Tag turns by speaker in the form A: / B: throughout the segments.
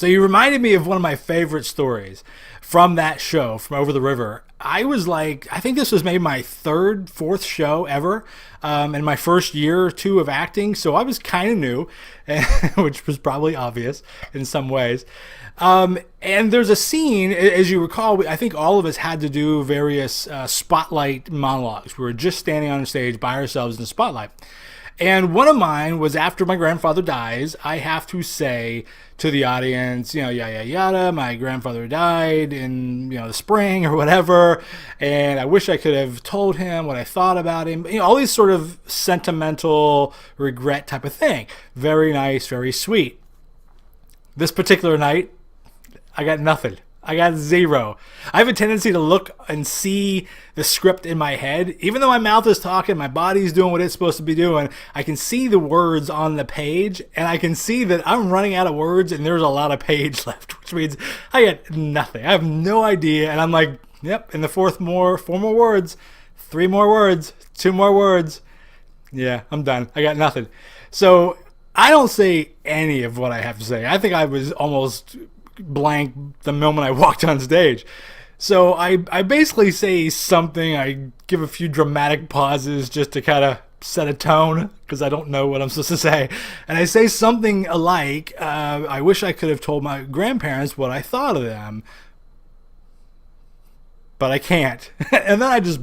A: So you reminded me of one of my favorite stories from that show, from Over the River. I was like, I think this was maybe my third, fourth show ever, in my first year or two of acting. So I was kind of new, which was probably obvious in some ways. And there's a scene, as you recall, I think all of us had to do various spotlight monologues. We were just standing on stage by ourselves in the spotlight. And one of mine was after my grandfather dies, I have to say to the audience, yada, yada, yada, my grandfather died in, the spring or whatever. And I wish I could have told him what I thought about him. All these sort of sentimental regret type of thing. Very nice, very sweet. This particular night, I got nothing. I got zero. I have a tendency to look and see the script in my head. Even though my mouth is talking, my body's doing what it's supposed to be doing, I can see the words on the page, and I can see that I'm running out of words, and there's a lot of page left, which means I get nothing. I have no idea, and I'm like, yep, in the four more words, 3 more words, 2 more words. Yeah, I'm done. I got nothing. So I don't say any of what I have to say. I think I was almost blank the moment I walked on stage. So I basically say something. I give a few dramatic pauses just to kind of set a tone because I don't know what I'm supposed to say. And I say something like, I wish I could have told my grandparents what I thought of them, but I can't. And then I just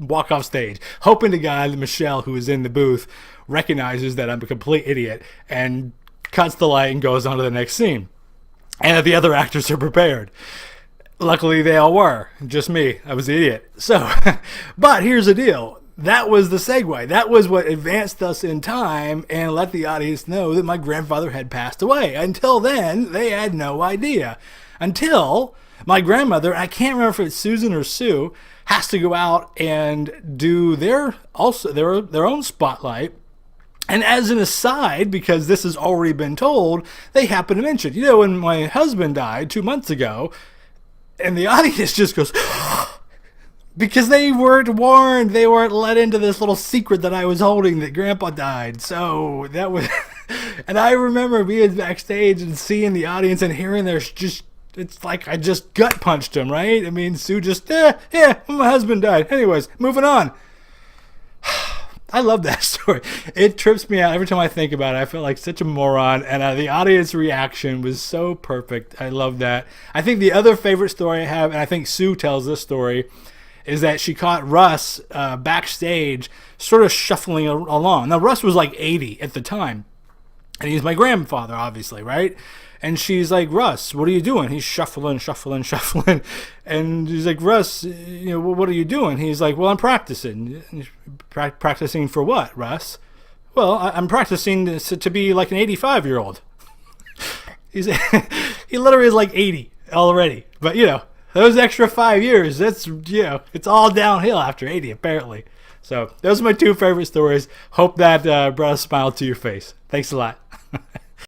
A: walk off stage, hoping to God that Michelle, who is in the booth, recognizes that I'm a complete idiot and cuts the light and goes on to the next scene. And that the other actors are prepared. Luckily, they all were. Just me. I was the idiot. So, but here's the deal. That was the segue. That was what advanced us in time and let the audience know that my grandfather had passed away. Until then, they had no idea. Until my grandmother, I can't remember if it's Susan or Sue, has to go out and do their own spotlight. And as an aside, because this has already been told, they happen to mention, when my husband died 2 months ago, and the audience just goes, because they weren't warned, they weren't let into this little secret that I was holding that Grandpa died. So that was, and I remember being backstage and seeing the audience and hearing it's like I just gut punched him, right? I mean, Sue just, yeah, my husband died. Anyways, moving on. I love that story. It trips me out every time I think about it. I feel like such a moron, and the audience reaction was so perfect. I love that. I think the other favorite story I have, and I think Sue tells this story, is that she caught Russ backstage sort of shuffling along. Now, Russ was like 80 at the time, and he's my grandfather, obviously, right? And she's like, Russ, what are you doing? He's shuffling. And she's like, Russ, what are you doing? He's like, well, I'm practicing. Practicing for what, Russ? Well, I'm practicing to be like an 85-year-old. He literally is like 80 already. But, those extra 5 years, that's, it's all downhill after 80, apparently. So those are my 2 favorite stories. Hope that brought a smile to your face. Thanks a lot.